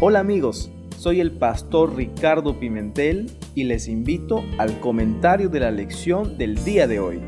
Hola amigos, soy el pastor Ricardo Pimentel y les invito al comentario de la lección del día de hoy.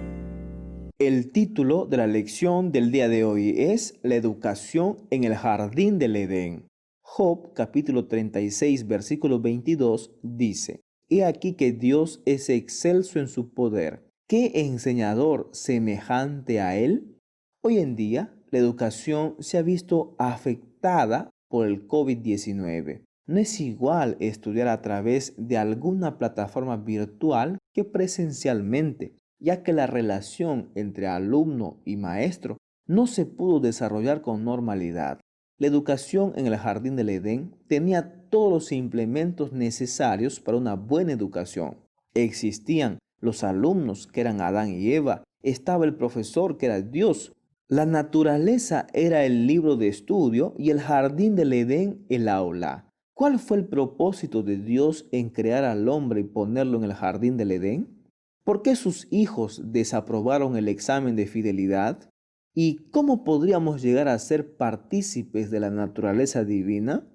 El título de la lección del día de hoy es La educación en el jardín del Edén. Job capítulo 36 versículo 22 dice: He aquí que Dios es excelso en su poder. ¿Qué enseñador semejante a él? Hoy en día, la educación se ha visto afectada por el COVID-19. No es igual estudiar a través de alguna plataforma virtual que presencialmente, ya que la relación entre alumno y maestro no se pudo desarrollar con normalidad. La educación en el Jardín del Edén tenía todos los implementos necesarios para una buena educación. Existían los alumnos que eran Adán y Eva, estaba el profesor que era Dios. La naturaleza era el libro de estudio y el jardín del Edén el aula. ¿Cuál fue el propósito de Dios en crear al hombre y ponerlo en el jardín del Edén? ¿Por qué sus hijos desaprobaron el examen de fidelidad? ¿Y cómo podríamos llegar a ser partícipes de la naturaleza divina?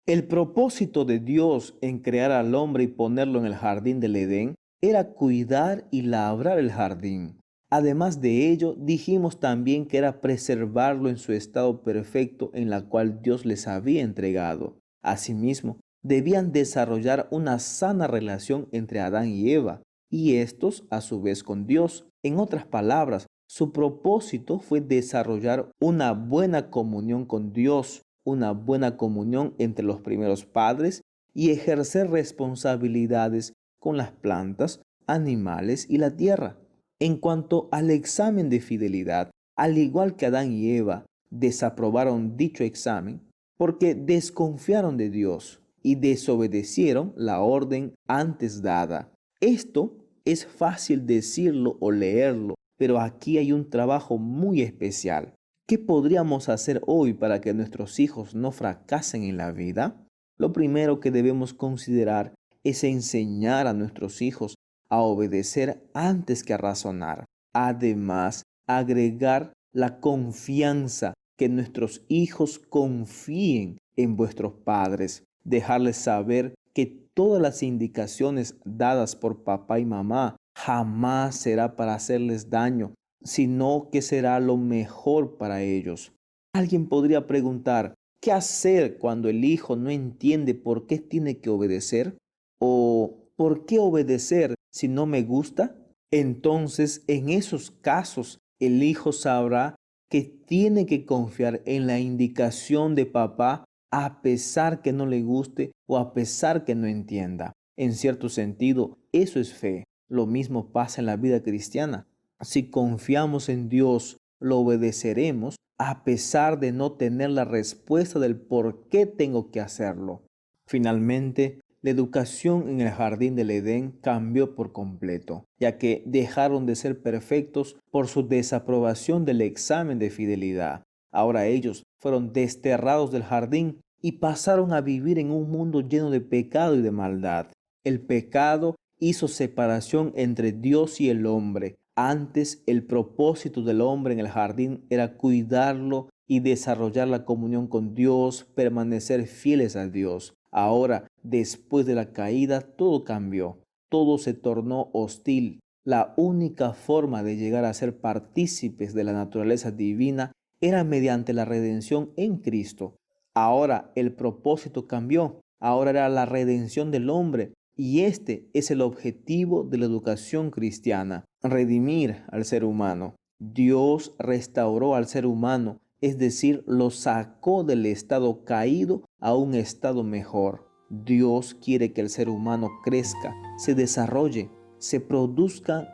El propósito de Dios en crear al hombre y ponerlo en el jardín del Edén era cuidar y labrar el jardín. Además de ello, dijimos también que era preservarlo en su estado perfecto en la cual Dios les había entregado. Asimismo, debían desarrollar una sana relación entre Adán y Eva, y estos a su vez con Dios. En otras palabras, su propósito fue desarrollar una buena comunión con Dios, una buena comunión entre los primeros padres y ejercer responsabilidades con las plantas, animales y la tierra. En cuanto al examen de fidelidad, al igual que Adán y Eva desaprobaron dicho examen porque desconfiaron de Dios y desobedecieron la orden antes dada. Esto es fácil decirlo o leerlo, pero aquí hay un trabajo muy especial. ¿Qué podríamos hacer hoy para que nuestros hijos no fracasen en la vida? Lo primero que debemos considerar es enseñar a nuestros hijos a obedecer antes que a razonar. Además, agregar la confianza, que nuestros hijos confíen en vuestros padres. Dejarles saber que todas las indicaciones dadas por papá y mamá jamás será para hacerles daño, sino que será lo mejor para ellos. Alguien podría preguntar, ¿qué hacer cuando el hijo no entiende por qué tiene que obedecer? ¿O por qué obedecer si no me gusta? Entonces, en esos casos, el hijo sabrá que tiene que confiar en la indicación de papá a pesar que no le guste o a pesar que no entienda. En cierto sentido, eso es fe. Lo mismo pasa en la vida cristiana. Si confiamos en Dios, lo obedeceremos a pesar de no tener la respuesta del por qué tengo que hacerlo. Finalmente, la educación en el jardín del Edén cambió por completo, ya que dejaron de ser perfectos por su desaprobación del examen de fidelidad. Ahora ellos fueron desterrados del jardín y pasaron a vivir en un mundo lleno de pecado y de maldad. El pecado hizo separación entre Dios y el hombre. Antes, el propósito del hombre en el jardín era cuidarlo y desarrollar la comunión con Dios, permanecer fieles a Dios. Ahora, después de la caída, todo cambió. Todo se tornó hostil. La única forma de llegar a ser partícipes de la naturaleza divina era mediante la redención en Cristo. Ahora el propósito cambió. Ahora era la redención del hombre. Y este es el objetivo de la educación cristiana, redimir al ser humano. Dios restauró al ser humano, es decir, lo sacó del estado caído a un estado mejor. Dios quiere que el ser humano crezca, se desarrolle, se produzcan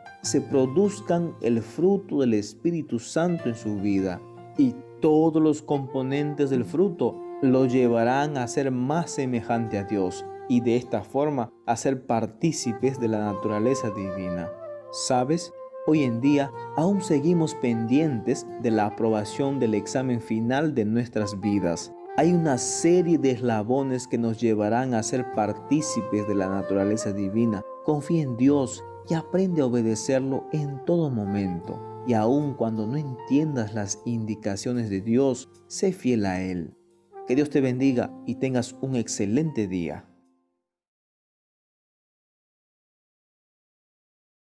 el fruto del Espíritu Santo en su vida. Y todos los componentes del fruto lo llevarán a ser más semejante a Dios y de esta forma a ser partícipes de la naturaleza divina. ¿Sabes? Hoy en día aún seguimos pendientes de la aprobación del examen final de nuestras vidas. Hay una serie de eslabones que nos llevarán a ser partícipes de la naturaleza divina. Confía en Dios y aprende a obedecerlo en todo momento. Y aun cuando no entiendas las indicaciones de Dios, sé fiel a Él. Que Dios te bendiga y tengas un excelente día.